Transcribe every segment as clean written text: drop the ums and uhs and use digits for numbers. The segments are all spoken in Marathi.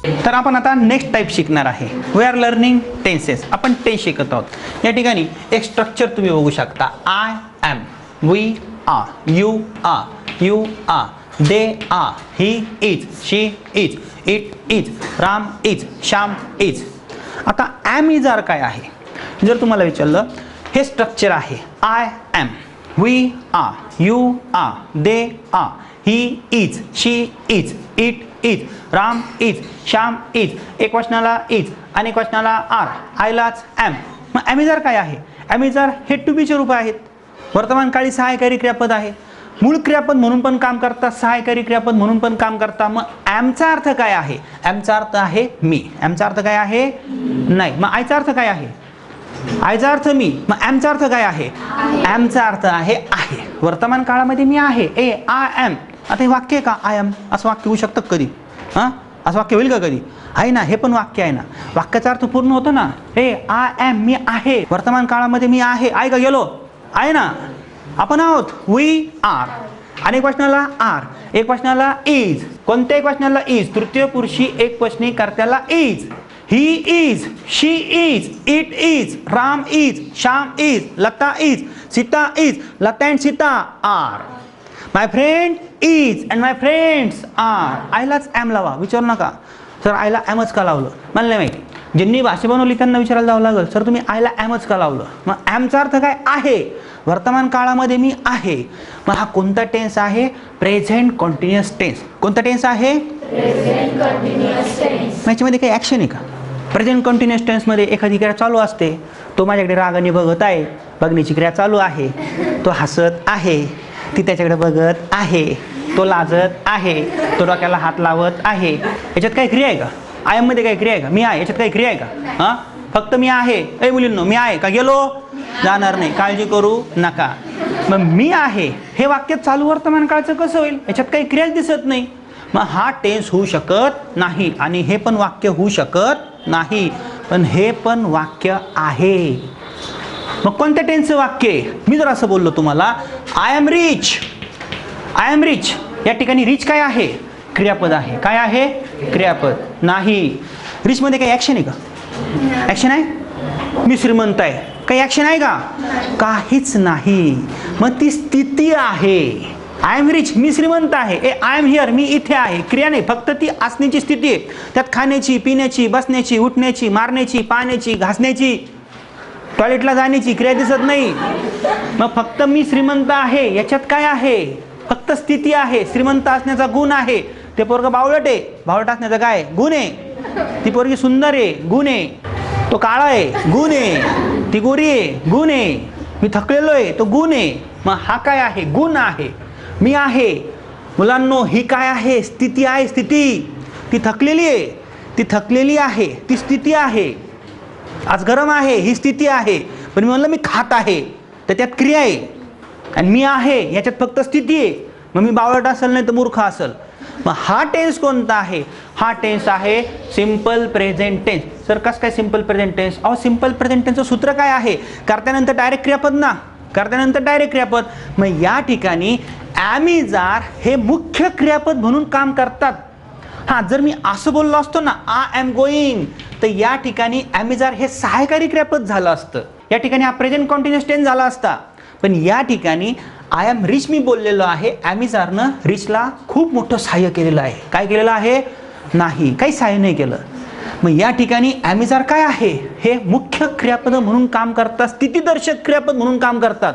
तर आपण आता नेक्स्ट टाइप शिकणार आहे. We R learning tenses. आपण टेन्स शिकत आहोत. या ठिकाणी एक स्ट्रक्चर तुम्ही बघू शकता. I am, we R, you R, you R, they are, he is, she is, it is, Ram is, Shyam is. आता एम इज आर काय आहे जर तुम्हाला विचारलं, हे स्ट्रक्चर आहे. I M, we R, you R, they are, he is, she is, it is, Ram is, Shyam is. एक वचनाला इज, अनेक वचनाला आर, आयलाच एम. मग एम इज आर काय आहे? एम इज आर हे टू बीचे रूप आहेत. वर्तमान काळी सहायकारी क्रियापद आहे. मूळ क्रियापद म्हणून पण काम करतात, सहायकारी क्रियापद म्हणून पण काम करतात. मग एमचा अर्थ काय आहे? एमचा अर्थ आहे मी. एमचा अर्थ काय आहे? नाही. मग आयचा अर्थ काय आहे? आयचा अर्थ मी. मग एमचा अर्थ काय आहे? एमचा अर्थ आहे आहे. वर्तमान काळामध्ये मी आहे. ए आय एम. आता हे वाक्य आहे का? आय एम असं वाक्य होऊ शकतं कधी? हां, असं वाक्य होईल का कधी? आहे ना, हे पण वाक्य आहे ना. वाक्याचा अर्थ पूर्ण होतो ना. ए आय एम, मी आहे. वर्तमान काळामध्ये मी आहे. आहे का? गेलो आहे ना. आपण आहोत. वी आर, अनेक वचनाला आर, एक वचनाला इज. कोणत्या एक वचनाला इज? तृतीय पुरुषी एक वचनी कर्त्याला is. He is, she is, it is, Ram is, Shyam is, Lata is, Sita is, Lata and Sita are. My friend is and my friends are. आयलाच एम लावा. विचारू नका सर आयला एमच का लावलं. मला नाही माहिती. ज्यांनी भाषा बनवली त्यांना विचारायला जावं लागेल, सर तुम्ही आयला एमच का लावलं. मग एमचा अर्थ काय आहे? वर्तमान काळामध्ये मी आहे. मग हा कोणता टेन्स आहे? Present continuous tense. कोणता टेन्स आहे? Present continuous tense. याच्यामध्ये काही ॲक्शन आहे का? प्रेझेंट कंटिन्युअस टेन्समध्ये एखादी क्रिया चालू असते. तो माझ्याकडे रागाने बघत आहे, बघण्याची क्रिया चालू आहे. तो हसत आहे, ती त्याच्याकडे बघत आहे. तो लाजत आहे, तो डोक्याला हात लावत आहे. याच्यात काही क्रिया आहे का? आय एममध्ये काही क्रिया आहे का? मी आहे याच्यात काही क्रिया आहे का? हां, फक्त मी आहे. ए मुलींनो, मी आहे का? गेलो जाणार नाही, काळजी करू नका. मग मी आहे हे वाक्य चालू वर्तमान काळचं कसं होईल? याच्यात काही क्रियाच दिसत नाही. मग हा टेन्स होऊ शकत नाही. आणि हे पण वाक्य होऊ शकत नाही. पण हे पण वाक्य आहे. मग कोणत्या टेन्सचं वाक्य आहे? मी जर असं बोललो तुम्हाला, I am rich. I am rich. या ठिकाणी रिच काय आहे? क्रियापद आहे. काय आहे? क्रियापद नाही. रिचमध्ये काही ॲक्शन आहे का? ॲक्शन आहे? मी श्रीमंत आहे. काही ॲक्शन आहे का? काहीच नाही. मग ती स्थिती आहे. आय एम रिच, मी श्रीमंत आहे. ए आय एम हिअर, मी इथे आहे. क्रिया नाही, फक्त ती असण्याची स्थिती आहे. त्यात खाण्याची, पिण्याची, बसण्याची, उठण्याची, मारण्याची, पाण्याची, घासण्याची, टॉयलेटला जाण्याची क्रिया दिसत नाही. मग फक्त मी श्रीमंत आहे याच्यात काय आहे? फक्त स्थिती आहे. श्रीमंत असण्याचा गुण आहे. ते पोरगं बावळट आहे, बावळट असण्याचा काय गुण आहे? ती पोरगी सुंदर आहे, गुण आहे. तो काळा आहे, गुण आहे. ती गोरी आहे, गुण आहे. मी थकलेलो आहे, तो गुण आहे. मग हा काय आहे? गुण आहे. मी आहे. मुलांनो, ही काय आहे? स्थिती आहे. स्थिती. ती थकलेली आहे, ती थकलेली आहे, ती स्थिती आहे. आज गरम आहे, ही स्थिती आहे. पण मी म्हणलं मी खात आहे, तर त्यात क्रिया आहे. आणि मी आहे याच्यात फक्त स्थिती आहे. मग मी बावळट असेल नाही तर मूर्ख असेल. मग हा टेन्स कोणता आहे? हा टेन्स आहे सिंपल प्रेझेंट टेन्स. सर कसं काय सिंपल प्रेझेंट टेन्स? अहो, सिंपल प्रेझेंट टेन्सचं सूत्र काय आहे? कर्त्यानंतर डायरेक्ट क्रियापद ना. कर्त्यानंतर डायरेक्ट क्रियापद. मग या ठिकाणी एम इज आर हे मुख्य क्रियापद म्हणून काम करतात. हां, जर मी असं बोललो असतो ना, आय एम गोईंग, तर या ठिकाणी एम इज आर हे सहायकारी क्रियापद झालं असतं. या ठिकाणी हा प्रेझेंट कंटिन्युअस टेन्स झाला असता. पण या ठिकाणी आय एम रिच मी बोललेलो आहे. एम इज आरनं रिचला खूप मोठं सहाय्य केलेलं आहे. काय केलेलं आहे? नाही, काही सहाय्य नाही केलं. मग या ठिकाणी एम इज आर काय आहे? हे मुख्य क्रियापद म्हणून काम करतात, स्थितीदर्शक क्रियापद म्हणून काम करतात.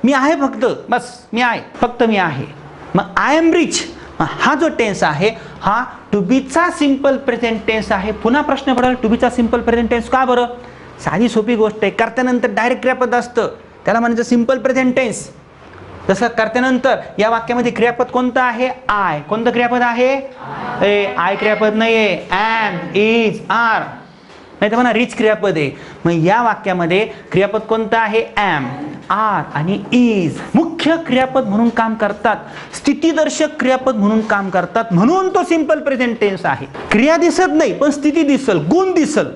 मी आहे फक्त, बस मी आहे, फक्त मी आहे. मग आय एम रिच हा जो टेन्स आहे हा टू बीचा सिंपल प्रेझेंट टेन्स आहे. पुन्हा प्रश्न पडेल, टू बीचा सिंपल प्रेझेंट टेन्स का बरं? साधी सोपी गोष्ट आहे. कर्त्यानंतर डायरेक्ट क्रियापद असतं, त्याला म्हणायचं सिंपल प्रेझेंट टेन्स. जसं कर्त्यानंतर या वाक्यामध्ये क्रियापद कोणतं आहे? आय. कोणतं क्रियापद आहे? ए आय क्रियापद नाही आहे. Am, is, are. नाही तर म्हणा रिच क्रियापद आहे. मग या वाक्यामध्ये क्रियापद कोणतं आहे? एम, आर आणि इज मुख्य क्रियापद म्हणून काम करतात, स्थितीदर्शक क्रियापद म्हणून काम करतात. म्हणून तो सिंपल प्रेझेंट टेन्स आहे. क्रिया दिसत नाही पण स्थिती दिसल, गुण दिसल,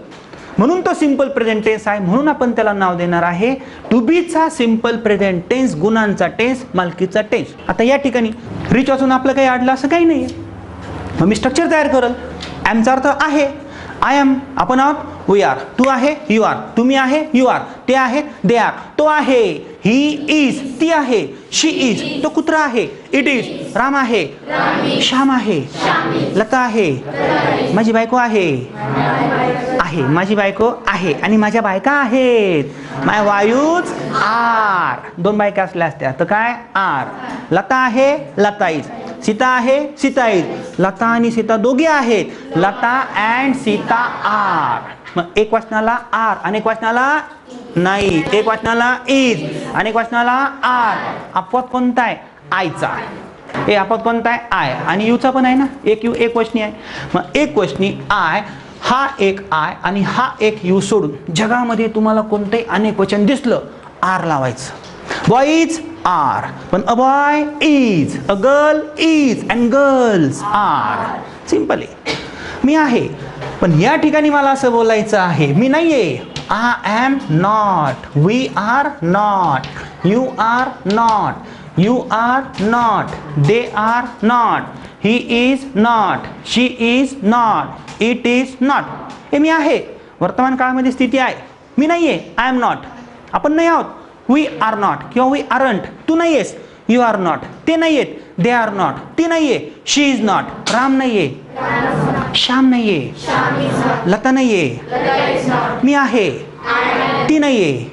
म्हणून तो सिंपल प्रेझेंट टेन्स आहे. म्हणून आपण त्याला नाव देणार आहे टू बीचा सिंपल प्रेझेंट टेन्स, गुणांचा टेन्स, मालकीचा टेन्स. आता या ठिकाणी रिच वाचून आपलं काही अडलं असं काही नाही. मग मी स्ट्रक्चर तयार करल. ॲमचा अर्थ आहे. आय एम, आपण आहोत, वी आर. तू आहे, यू आर. तुम्ही आहे, यू आर. ते आहे, दे आर. तो आहे, ही इज, ती आहे. शी इज, तो कुत्रा आहे. इट इज, राम आहे. श्याम आहे. लता आहे. माझी बायको आहे. आहे, माझी बायको आहे. आणि माझ्या बायका आहेत. माय वायूज आर. 2 बायका असल्या असत्या तर काय, आर. लता आहे, लता इज. सीता आहे, सीता इज. लता आणि सीता दोघे आहेत. Lata and Sita are. मग एक वचनाला आर, अनेक वचनाला नाही. एक वचनाला इज, अनेक वचनाला आर. अपवाद कोणता आहे, आयचा. हे अपवाद कोणता आहे, आय. आणि यूचा पण आहे ना, एक यू एक वचनी आहे. मग एक वचनी आय, हा एक आय आणि हा एक यू सोडून जगामध्ये तुम्हाला कोणतंही अनेक वचन दिसलं, आर लावायचं. बॉईज आर, पण a boy is, a girl is, and girls are. Simple आहे. मी आहे, पण या ठिकाणी मला असं बोलायचं आहे, मी नाहीये. I am not, we are not, you are not, you are not, they are not, he is not, she is not, it is not. हे मी आहे, वर्तमान काळामध्ये स्थिती आहे. मी नाहीये, आय एम नॉट. आपण नाही आहोत, वी आर नॉट किंवा वी आरंट. तू नाही आहेस, यू आर नॉट. ते नाही आहेत, दे आर नॉट. ती नाहीये, शी इज नॉट. राम नाहीये, श्याम नाहीये, लता नाहीये. मी आहे, ती नाहीये.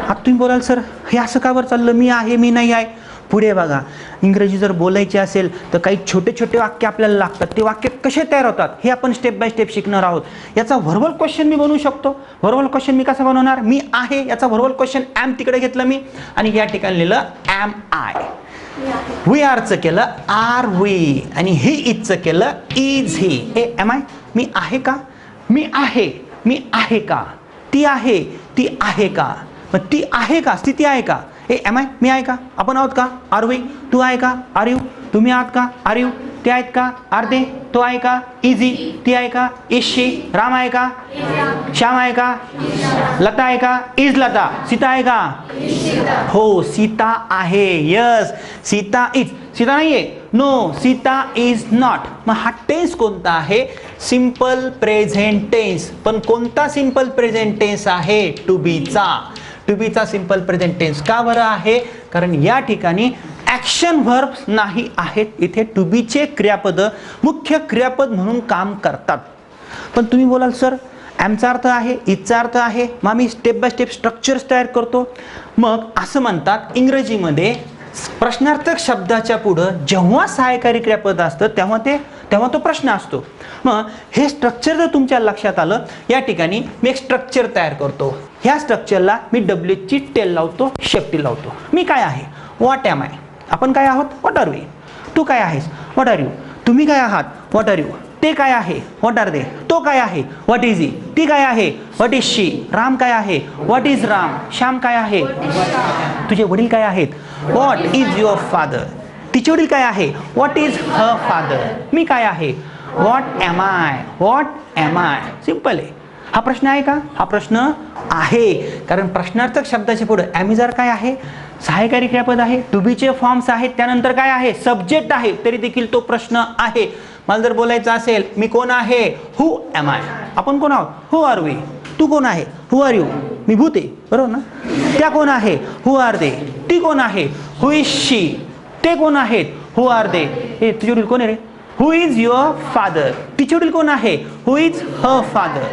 आता तुम्ही बोलाल सर हे असं का बरं चाललं, मी आहे, मी नाही आहे. पुढे बघा, इंग्रजी जर बोलायची असेल तर काही छोटे छोटे वाक्य आपल्याला लागतात. ते वाक्य कसे तयार होतात हे आपण स्टेप बाय स्टेप शिकणार आहोत. याचा व्हर्बल क्वेश्चन मी बनवू शकतो. व्हर्बल क्वेश्चन मी कसा बनवणार, मी आहे याचा व्हर्बल क्वेश्चन ॲम तिकडे घेतलं मी आणि या ठिकाणी लिहिलं ॲम आय. वी आरचं केलं आर वी आणि ही इजचं केलं इज ही. हे एम आय, मी आहे का, मी आहे, मी आहे का. ती आहे, ती आहे का. मग ती आहे का, स्थिती आहे का. हे एम आय, मी आहे का, आपण आहोत का, आर वी. तू आहे का, आर यू. तुम्ही आहात का, आर यू. ते आहेत का, आर दे. तो आहे का, इज ही. ती आहे का, इज शी. राम आहे का, श्याम आहे का, लता आहे का, इज लता. सीता आहे का, हो सीता आहे. Yes, Sita is. सीता नाहीये, नो सीता इज नॉट. मग हा टेन्स कोणता आहे, सिंपल प्रेझेंट टेन्स. पण कोणता सिंपल प्रेझेंट टेन्स आहे, टू बीचा. टू बीचा सिंपल प्रेझेंट टेन्स का बरं आहे, कारण या ठिकाणी ॲक्शन व्हर्ब्स नाही आहेत. इथे टू बीचे क्रियापद मुख्य क्रियापद म्हणून काम करतात. पण तुम्ही बोलाल सर ॲमचा अर्थ आहे, इजचा अर्थ आहे, मग मी स्टेप बाय स्टेप स्ट्रक्चर्स तयार करतो. मग असं म्हणतात इंग्रजीमध्ये प्रश्नार्थक शब्दाच्या पुढं जेव्हा सहाय्यकारी क्रियापद असतं तेव्हा तो प्रश्न असतो. मग हे स्ट्रक्चर जर तुमच्या लक्षात आलं, या ठिकाणी मी एक स्ट्रक्चर तयार करतो. ह्या स्ट्रक्चरला मी डब्ल्यूची टेल लावतो, शेपटी लावतो. मी काय आहे, व्हॉट एम आय. आपण काय आहोत, व्हॉट आर वी. तू काय आहेस, व्हॉट आर यू. तुम्ही काय आहात, व्हॉट आर यू. ते काय आहे, व्हॉट आर दे. तो काय आहे, व्हॉट इज ही. ती काय आहे, व्हॉट इज शी. राम काय आहे, व्हॉट इज राम. श्याम काय आहे, तुझे वडील काय आहेत, व्हॉट इज युअर फादर. तिचे वडील काय आहे, व्हॉट इज हर फादर. मी काय आहे, what am I. What am I. Simple आहे. हा प्रश्न आहे का, हा प्रश्न आहे. कारण प्रश्नार्थक शब्दाच्या पुढे ॲमिजार काय आहे, सहाय्यकारी क्रियापद आहे, टू बीचे फॉर्म्स आहेत, त्यानंतर काय आहे, सब्जेक्ट आहे. तरी देखील तो प्रश्न आहे. मला जर बोलायचं असेल मी कोण आहे, हु एम आय. आपण कोण आहोत, हु आर वी. तू कोण आहे, हु आर यू. मी भूत आहे, बरोबर ना. त्या कोण आहे, हु आर दे. ती कोण आहे, हु इज शी. ते कोण आहेत, हु आर दे. हे तुझे वडील कोण आहे रे, हु इज युअर फादर. तिचे वडील कोण आहे, हु इज हर फादर.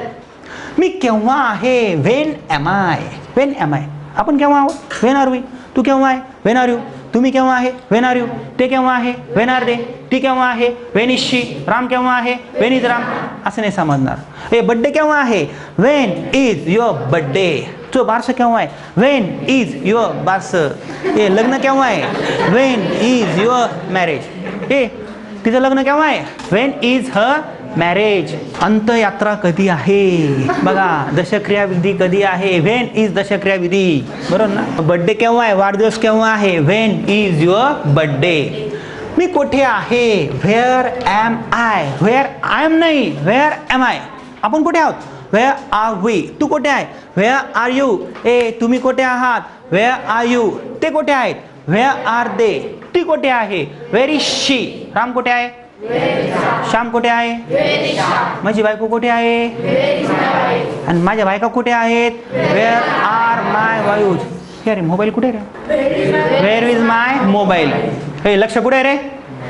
मी केव्हा आहे, when am I. When am I. आपण केव्हा आहोत, व्हेन आर वी. तू केव्हा आहे, व्हेन आर यू. तुम्ही केव्हा आहे, व्हेन आर यू. ते केव्हा आहे, व्हेन आर दे. ती केव्हा आहे, व्हेन इज शी. राम केव्हा आहे, व्हेन इज राम. असं नाही समजणार. हे बड्डे केव्हा आहे, व्हेन इज युअर बड्डे. तुझं बारसं केव्हा आहे, व्हेन इज युअर बारसं. हे लग्न केव्हा आहे, व्हेन इज युअर मॅरेज. हे तिचं लग्न केव्हा आहे, व्हेन इज हर मॅरेज. अंतयात्रा कधी आहे बघा, दशक्रियाविधी कधी आहे, व्हेन इज दशक्रियाविधी. बरोबर ना. बड्डे केव्हा आहे, वाढदिवस केव्हा आहे, व्हेन इज युअर बड्डे. मी कुठे आहे, where am I. Where I am नाही, व्हेअर एम आय. आपण कुठे आहोत, व्हेअर आर वी. तू कुठे आहे, व्हेअर आर यू. ए तुम्ही कुठे आहात, व्हेअर आर यू. ते कुठे आहेत, व्हेअर आर दे. ती कुठे आहे, व्हेअर इज शी. राम कुठे आहे, श्याम कुठे आहे? माझी बायको कुठे आहे? आणि माझ्या बायका कुठे आहेत? Where are my wives? अरे मोबाईल कुठे रे? Where is my mobile? हे लक्ष कुठे रे?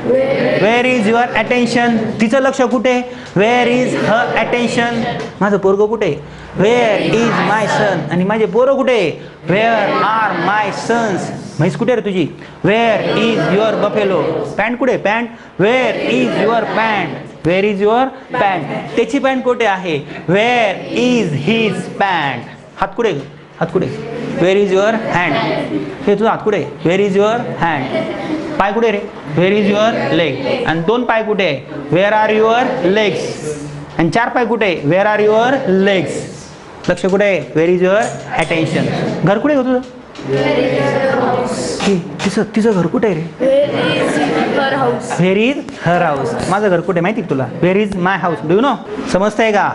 Where is your attention? तिचं लक्ष कुठे? Where is her attention? माझं पोरगं कुठे? Where is my son? आणि माझे पोरं कुठे? Where are my sons? म्हैस कुठे रे तुझी? Where is your buffalo? Pant कुठे? Pant? Where is your pant? Where is your pant? त्याची पॅन्ट कुठे आहे? Where is his pant? हात कुठे? हात कुठे? Where is your hand? हे तुझा हात कुठे? Where is your hand? पाय कुठे रे? Where is your leg? आणि 2 पाय कुठे आहे? Where are your legs? आणि 4 पाय कुठे? Where are your legs? लक्ष कुठे आहे? Where is your attention? घर कुठे आहे तुझं? तिचं घर कुठे आहे रे? Where is her house? माझं घर कुठे माहिती तुला? Where is my house? Do you know? समजतंय का?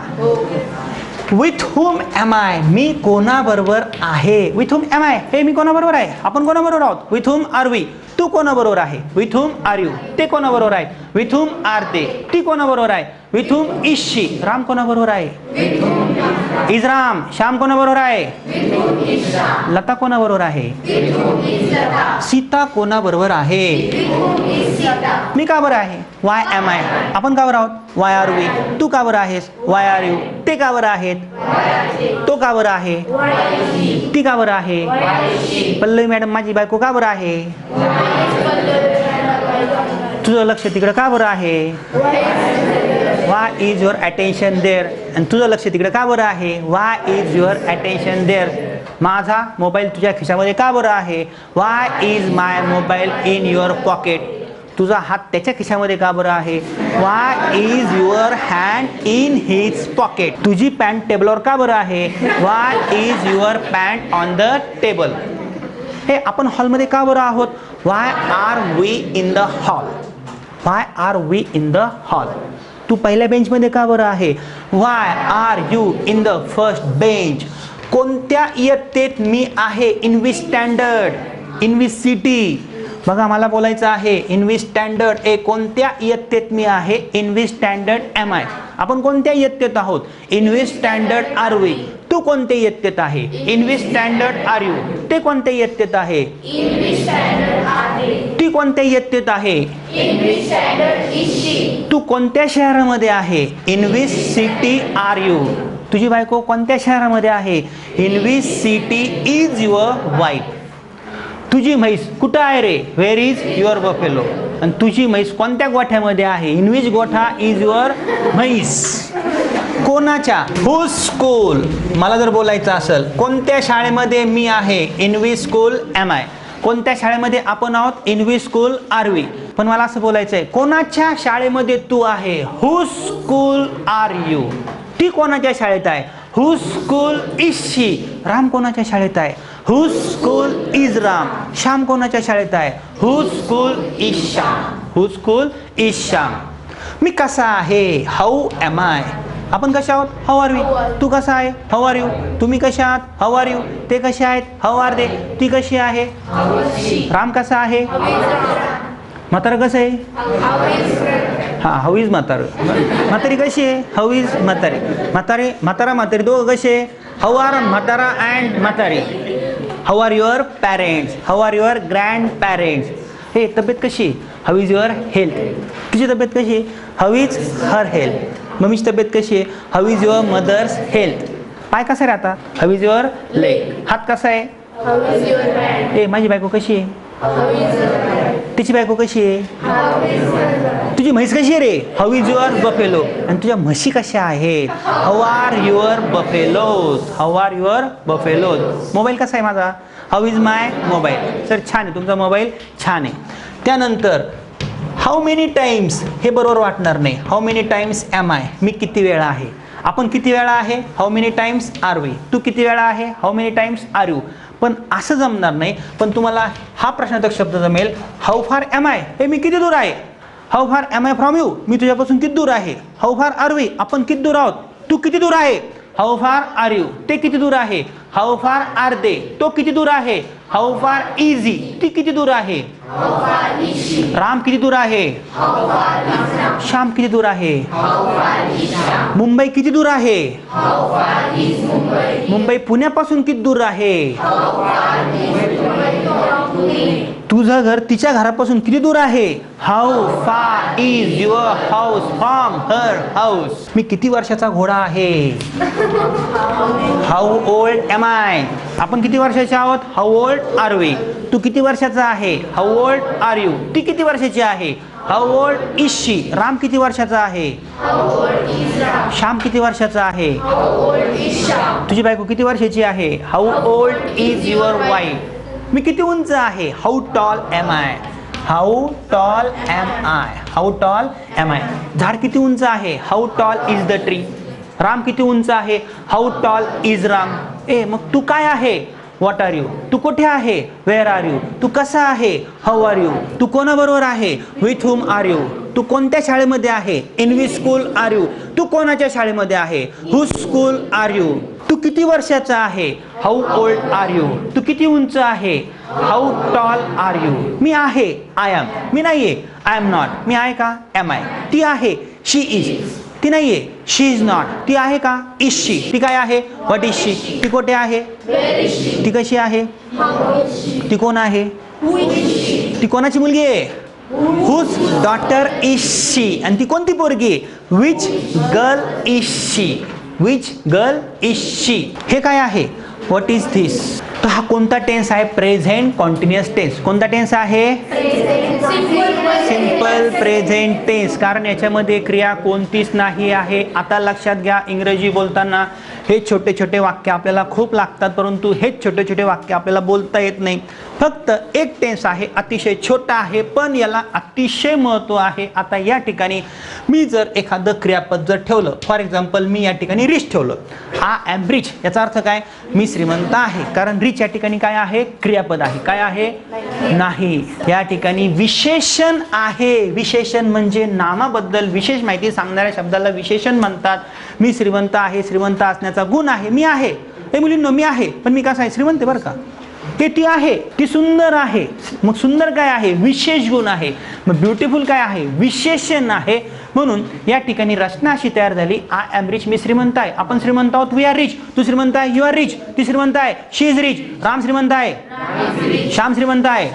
With whom am I? मी कोणाबरोबर आहे? With whom am I? हे मी कोणाबरोबर आहे? आपण कोणाबरोबर आहोत? With whom are we? तू कोणाबरोबर आहे? With whom are you? ते कोणाबरोबर आहे? With whom are they? ती कोणाबरोबर आहे? With whom is she? Ram कोणाबरोबर आहे? इज राम? श्याम कोणाबरोबर आहे? लता कोणाबरोबर आहे? सीता कोणाबरोबर आहे? मी का बरं आहे? Why am I? आपण का बरं आहोत? Why are we? तू का बरं आहेस? Why are you? ते का बरं आहेत? तो का बरं आहे? ती का बरं आहे? पल्लवी मॅडम माझी बायको का बरं आहे? तुझं लक्ष तिकडं का बरं आहे? Why is your attention there? आणि तुझं लक्ष तिकडं का बरं आहे? Why is your attention there? माझा मोबाईल तुझ्या खिशामध्ये का बरं आहे? Why is my mobile in your pocket? तुझा हात त्याच्या खिशामध्ये का बरं आहे? Why is your hand in his pocket? तुझी पॅन्ट टेबलवर का बरं आहे? Why is your pant on the table? हे आपण हॉलमध्ये का बरं आहोत? Why are we in the hall? Why are we in the hall? तू पहिल्या बेंचमध्ये का बरं आहे? Why are you in the first bench? कोणत्या इयत्तेत मी आहे? In which standard? In which city? बघा मला बोलायचं आहे इन विच स्टँडर्ड? कोणत्या इयत्तेत मी आहे? In which standard am I? आपण कोणत्या इयत्तेत आहोत? In which standard are we? तू कोणत्या इयत्तेत आहे? In which standard are you? ते कोणत्या इयत्तेत आहे? ती कोणत्या इयत्तेत आहे? तू कोणत्या शहरामध्ये आहे? In which city are you? तुझी बायको कोणत्या शहरामध्ये आहे? In which city is your wife? तुझी म्हैस कुठं आहे रे? Where is your buffalo? आणि तुझी म्हैस कोणत्या गोठ्यामध्ये आहे? इन विच गोठा इज युअर म्हैस? कोणाच्या? Whose school? मला जर बोलायचं असेल कोणत्या शाळेमध्ये मी आहे? In which school am I? कोणत्या शाळेमध्ये आपण आहोत? In which school are we? पण मला असं बोलायचं आहे कोणाच्या शाळेमध्ये तू आहे? Whose school are you? ती कोणाच्या शाळेत आहे? Whose school is she? Ram कोणाच्या शाळेत आहे? Whose school is Ram? Shyam कोणाच्या शाळेत आहे? Whose school is Shyam? Whose school is Shyam? मी कसा आहे? How am I? आपण कशा आहोत? How are we? तू कसा आहे? How are you? तुम्ही कशा आहात? How are you? ते कसे आहेत? How are they? ती कशी आहे? राम कसा आहे? म्हातारं कसं आहे? हां हाऊ इज म्हातारं. म्हातारी कशी आहे? हाऊ इज म्हातारी? म्हातारा म्हातारी दोघं कसे? हाऊ आर म्हातारा अँड म्हातारी? How are your parents? How are your grand parents? हे तब्येत कशी आहे? How is your health? तुझी तब्येत कशी आहे? How is her health? मम्मीची तब्येत कशी आहे? How is your mother's health? पाय कसा राहता? How is your leg? हात कसा आहे? माझी बायको कशी आहे? तिची बायको कशी आहे? तुझी म्हैस कशी आहे रे? How is your buffalo? आणि तुझ्या म्हशी कशा आहेत? How are your buffaloes? How are your buffaloes? Mobile कसा आहे माझा? How is my mobile? Sir छान आहे, तुमचा मोबाईल छान आहे. त्यानंतर हाऊ मेनी टाइम्स? हे बरोबर वाटणार नाही. How many times am I? मी किती वेळा आहे? आपण किती वेळा आहे? How many times are we? तू किती वेळा आहे? How many times are you? पण असं जमणार नाही. पण तुम्हाला हा प्रश्नार्थक शब्द जमेल. हाऊ फार एम आय? हे मी किती दूर आहे? हाऊ फार एम आय फ्रॉम यू? मी तुझ्यापासून किती दूर आहे? How far are we? आपण किती दूर आहोत? तू किती दूर आहे? How far are you? ते किती दूर आहे? हाऊ फार आर दे, तो किती दूर आहे. हाऊ फार इज ही, ती किती दूर आहे. राम किती दूर आहे. श्याम किती दूर आहे. मुंबई किती दूर आहे. मुंबई पुण्यापासून किती दूर आहे. तुझं घर तिच्या घरापासून किती दूर आहे. How far is your house from her house. मी किती वर्षाचा घोडा आहे. How old am I. आपण किती वर्षाचे आहोत. How old are we. तू किती वर्षाचा आहे. How old are you. ती किती वर्षाची आहे. How old is she. Ram किती वर्षाचा आहे. श्याम किती वर्षाचा आहे. तुझी बायको किती वर्षाची आहे. How old is your wife. मी किती उंच आहे. How tall am I. How tall am I. How tall am I. झाड किती उंच आहे. How tall is the tree. Ram किती उंच आहे. How tall is Ram. मग तू काय आहे. What are you. तू कुठे आहे. Where R you. तू कसा आहे. How are you. तू कोणाबरोबर आहे. With whom are you. तू कोणत्या शाळेमध्ये आहे. In which school are you. तू कोणाच्या शाळेमध्ये आहे. Whose school are you. तू किती वर्षाचा आहे. How old are you. तू किती उंच आहे. How tall are you. मी आहे. I M. मी नाहीये. I am not. मी आहे का. Am I. ती आहे. She is. ती नाहीये. She is not. ती आहे का. Is she. ती काय आहे. What is she. ती कुठे आहे. ती कशी आहे. ती कोण आहे. ती कोणाची मुलगी आहे. Whose daughter is she. आणि ती कोणती पोरगी. Which girl is she. Which girl is she. हे काय आहे. What is this. तर हा कोणता टेन्स आहे. Present continuous tense. कोणता टेन्स आहे. Simple present tense. कारण याच्यामध्ये क्रिया कोणतीच नाही आहे. आता लक्षात घ्या. इंग्रजी बोलताना हे छोटे छोटे वाक्य आपल्याला खूप लागतात, परंतु हेच छोटे छोटे वाक्य आपल्याला बोलता येत नाही. फक्त एक टेन्स आहे. अतिशय छोटा आहे, पण याला अतिशय महत्त्व आहे. आता या ठिकाणी मी जर एखादं क्रियापद जर ठेवलं, फॉर एक्झाम्पल मी या ठिकाणी रिच ठेवलं. I am rich. याचा अर्थ काय. मी श्रीमंत आहे. कारण रिच या ठिकाणी काय आहे. क्रियापद आहे. काय आहे. नाही. या ठिकाणी विशेषण आहे. विशेषण म्हणजे नामाबद्दल विशेष माहिती सांगणाऱ्या शब्दाला विशेषण म्हणतात. मी श्रीमंत आहे. श्रीमंत असण्याचा गुण आहे. मी आहे. हे मुलींनो मी आहे, पण मी कसं आहे. श्रीमंत आहे बरं का. ते ती आहे. ती सुंदर आहे. मग सुंदर काय आहे. विशेष गुण आहे. मग ब्युटिफुल काय आहे. विशेषण आहे. म्हणून या ठिकाणी रचना अशी तयार झाली. I am rich. मी श्रीमंत आहे. आपण श्रीमंत आहोत. We R rich. तू श्रीमंत आहे. You are rich. ती श्रीमंत आहे. She is rich. राम श्रीमंत आहे. श्याम श्रीमंत आहे.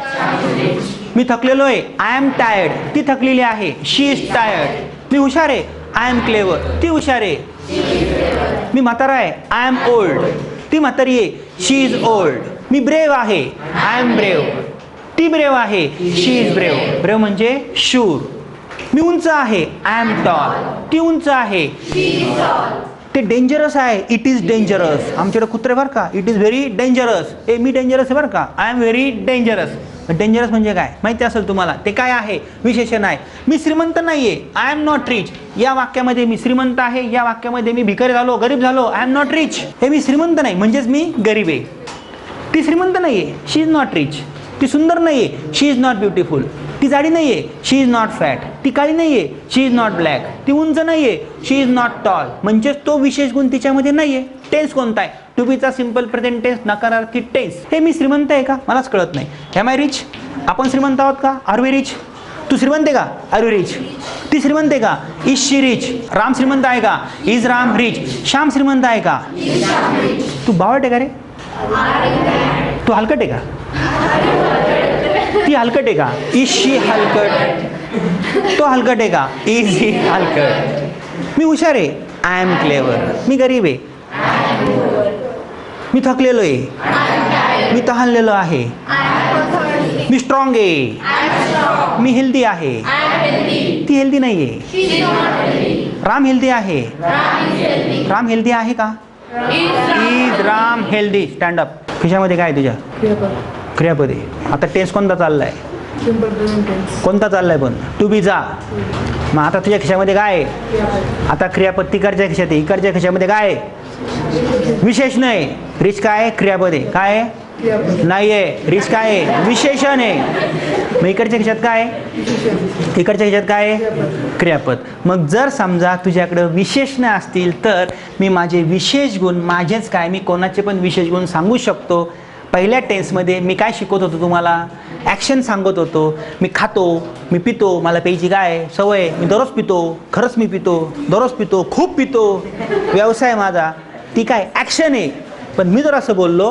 मी थकलेलो आहे. I am tired. ती थकलेली आहे. She is tired. मी हुशार आहे. I am clever. ती हुशार आहे. मी म्हातारा आहे. I am old. ती म्हातारी आहे. She is old. मी ब्रेव आहे. I am brave. ती ब्रेव आहे. She is brave. ब्रेव म्हणजे शूर. मी उंच आहे. I am tall. ती उंच आहे. ते डेंजरस आहे. It is dangerous. आमच्याकडे कुत्रे बरं का. It is very dangerous. मी डेंजरस आहे बरं का. I am very dangerous. Dangerous म्हणजे काय माहिती असेल तुम्हाला. ते काय आहे. विशेषण आहे. मी श्रीमंत नाहीये. I am not rich. या वाक्यामध्ये मी श्रीमंत आहे. या वाक्यामध्ये मी भिकारी झालो, गरीब झालो. I am not rich. हे मी श्रीमंत नाही म्हणजेच मी गरीब आहे. ती श्रीमंत नाहीये. She is not rich. ती सुंदर नाहीये. She is not beautiful. ती जाडी नाहीये. She is not fat. ती काळी नाहीये. She is not black. ती उंच नाहीये. She is not tall. म्हणजेच तो विशेष गुण तिच्यामध्ये नाहीये. टेन्स कोणता आहे. टू बीचा सिंपल प्रेझेंट टेन्स. नकारार्थी टेन्स. हे मी श्रीमंत आहे का मलाच कळत नाही. Am I rich. आपण श्रीमंत आहोत का. R we reach. तू श्रीमंत आहे का. Are you rich. ती श्रीमंत आहे का. Is she rich. राम श्रीमंत आहे का. Is Ram rich. श्याम श्रीमंत आहे का. तू बावट आहे का रे. तू हलकट आहे का. ती हलकट आहे का. इज शी हलकट. तो हलकट आहे का. Is he हलकट. मी हुशार आहे. I am clever. मी गरीब आहे. मी थकलेलो आहे. मी तहानलेलो आहे. मी स्ट्रॉंग आहे. मी हेल्दी आहे. ती हेल्दी नाही आहे. राम हेल्दी आहे. राम हेल्दी आहे का. Is Ram healthy. स्टँडअप. खिशामध्ये काय तुझ्या. क्रियापद आहे. आता टेन्स कोणता चाललाय. कोणता चाललाय पण. टू बी जा. मग आता तुझ्या खिशामध्ये काय आहे. आता क्रियापद तिकडच्या खिशात आहे. इकडच्या खिशामध्ये काय आहे. विशेष नाही. रिच काय आहे. क्रियापद आहे. काय आहे नाही आहे, रिच काय आहे? विशेषण आहे. मग इकडच्या ह्याच्यात काय आहे? इकडच्या ह्याच्यात काय आहे? क्रियापद. मग जर समजा तुझ्याकडं विशेषणं असतील तर मी माझे विशेष गुण, माझेच काय, मी कोणाचे पण विशेष गुण सांगू शकतो. पहिल्या टेन्समध्ये मी काय शिकवत होतो तुम्हाला? ॲक्शन सांगत होतो. मी खातो, मी पितो, मला प्यायची काय सवय, मी दररोज पितो, खरंच मी पितो, दररोज पितो, खूप पितो, व्यवसाय माझा, ती काय ॲक्शन आहे. पण मी जर असं बोललो,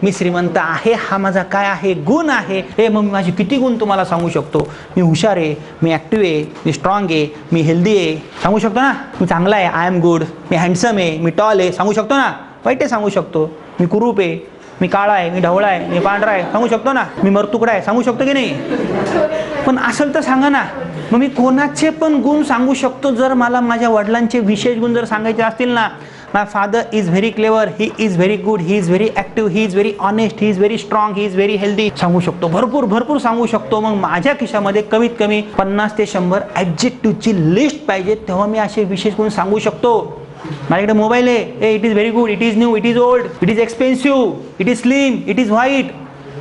मी श्रीमंत आहे, हा माझा काय आहे? गुण आहे. मग मी माझे किती गुण तुम्हाला सांगू शकतो. मी हुशार आहे, मी ॲक्टिव्ह आहे, मी स्ट्रॉंग आहे, मी हेल्दी आहे, सांगू शकतो ना. मी चांगला आहे, I am good, me handsome आहे, मी टॉल आहे, सांगू शकतो ना. वाईट आहे सांगू शकतो. मी कुरूप आहे, मी काळा आहे, मी ढवळा आहे, मी पांढरा आहे, सांगू शकतो ना. मी मरतुकडा आहे, सांगू शकतो की नाही? पण असेल तर सांगा ना. मग मी कोणाचे पण गुण सांगू शकतो जर मला माझ्या वडिलांचे विशेष गुण जर सांगायचे असतील ना. My father is very clever, he is very good, he is very active, he is very honest, he is very strong, he is very healthy, सांगू शकतो. भरपूर सांगू शकतो. मग माझ्या खिशामध्ये कमीत कमी 50 ते 100 ॲडजेक्टिव्हची लिस्ट पाहिजे, तेव्हा मी असे विशेष गुण सांगू शकतो. माझ्याकडे मोबाईल आहे, it is very good, it is new, it is old, it is expensive, it is slim, it is white.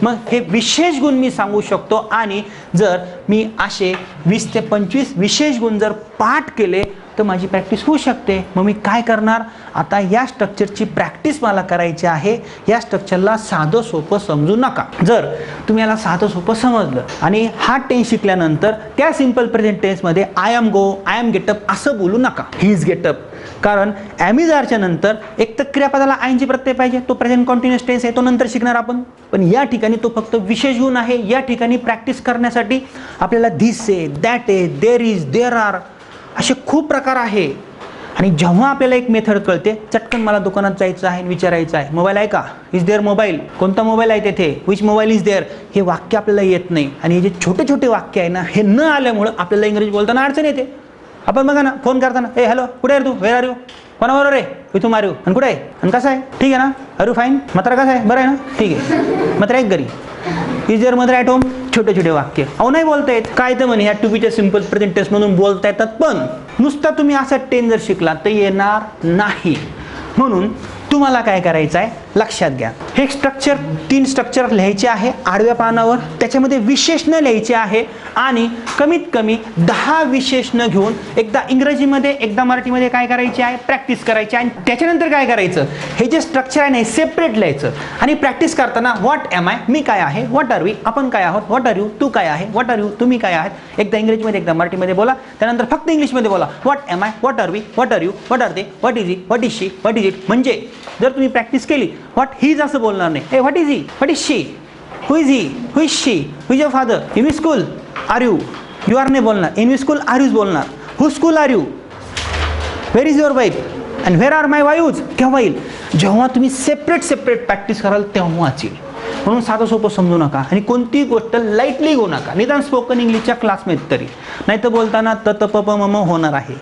मग हे विशेष गुण मी सांगू शकतो. आणि जर मी असे 20 ते 25 विशेष गुण जर पाठ केले तर माझी प्रॅक्टिस होऊ शकते. मग मी काय करणार? आता या स्ट्रक्चरची प्रॅक्टिस मला करायची आहे. या स्ट्रक्चरला साधं सोपं समजू नका. जर तुम्ही याला साधं सोपं समजलं आणि हा टेन्स शिकल्यानंतर त्या सिम्पल प्रेझेंट टेन्समध्ये I am go, I am get up असं बोलू नका. He is get up. कारण ॲमिजारच्या नंतर एक तर क्रियापदाला आयनची प्रत्यय पाहिजे, तो प्रेझेंट कॉन्टिन्युअस टेन्स आहे, तो नंतर शिकणार आपण. पण या ठिकाणी तो फक्त विशेष गुण आहे. या ठिकाणी प्रॅक्टिस करण्यासाठी आपल्याला धिस आहे, दॅट आहे, देर इज, देर आर, असे खूप प्रकार आहे. आणि जेव्हा आपल्याला एक मेथड कळते, चटकन मला दुकानात जायचं आहे आणि विचारायचं आहे, मोबाईल आहे का? Is there mobile? कोणता मोबाईल आहे तेथे? Which mobile is there? हे वाक्य आपल्याला येत नाही. आणि हे जे छोटे छोटे वाक्य आहे ना, हे न आल्यामुळं आपल्याला इंग्रजी बोलताना अडचण येते. आपण बघा ना, फोन करताना, हॅलो, कुठे आहे तू? वेर आर यू? कोणाबरोबर आहे? इथून मारू. आणि कुठे आहे? आणि कसं आहे? ठीक आहे ना? Are you fine? मात्र कसं आहे? बरं आहे ना? ठीक आहे. मात्र एक घरी. Is there mother at home? छोटे छोटे वाक्य. अहो नाही बोलता येत. काय तर म्हणे ह्या टू बीच्या सिम्पल प्रेझेंट टेन्स म्हणून बोलता येतात, पण नुसता तुम्ही असा टेन्स जर शिकला तर येणार नाही. म्हणून तुम्हाला काय करायचं आहे लक्षात घ्या. हे स्ट्रक्चर 3 स्ट्रक्चर लिहायचे आहे आडव्या पानावर. त्याच्यामध्ये विशेषणं लिहायचे आहे आणि कमीत कमी 10 विशेषणं घेऊन एकदा इंग्रजीमध्ये एकदा मराठीमध्ये काय करायचे आहे प्रॅक्टिस करायची. आणि त्याच्यानंतर काय करायचं, हे जे स्ट्रक्चर आहे ना सेपरेट लिहायचं. आणि प्रॅक्टिस करताना व्हॉट एम आय, मी काय आहे, व्हॉट आर वी, आपण काय आहोत, व्हॉट आर यू, तू काय आहे, व्हॉट आर यू, तुम्ही काय आहात. एकदा इंग्रजीमध्ये एकदा मराठीमध्ये बोला. त्यानंतर फक्त इंग्लिशमध्ये बोला. What am I, what are we, what are you, what are they, what is he, what is she, what is it. म्हणजे जर तुम्ही प्रॅक्टिस केली, व्हॉट ही इज असं बोलणार नाही. ए what is he, what is she, who is he, who is she, who is your father, in which school are you, you are नाही बोलणार, in which school are use बोलणार. Who school are you, where is your wife and where are my wives. केव्हा येईल? जेव्हा तुम्ही सेपरेट प्रॅक्टिस कराल तेव्हाच येईल. म्हणून साधं सोपं समजू नका आणि कोणतीही गोष्ट लाईटली घेऊ नका. निदान स्पोकन इंग्लिशच्या क्लासमध्ये तरी. नाही तर बोलताना त त प प म म होणार आहे.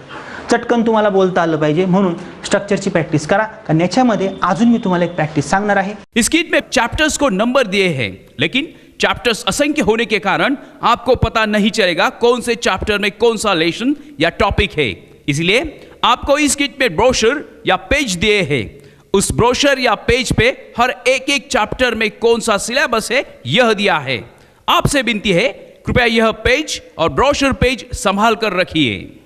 चटकन तुम्हाला बोलता आलं पाहिजे. म्हणून स्ट्रक्चरची प्रॅक्टिस करा. कारण याच्यामध्ये अजून मी तुम्हाला एक प्रॅक्टिस सांगणार आहे. इस किट में चैप्टर्स को नंबर दिए हैं, लेकिन चैप्टर्स असंख्य होने के कारण आपको पता नहीं चलेगा कौन से चैप्टर में कौन सा लेसन या टॉपिक है. इसलिए आपको इस किट में ब्रोशर या पेज दिए हैं. उस ब्रोशर या पेज पे हर एक चैप्टर में कौन सा सिलेबस है यह दिया है. आपसे विनती है, कृपया यह पेज और ब्रोशर पेज संभाल कर रखिए.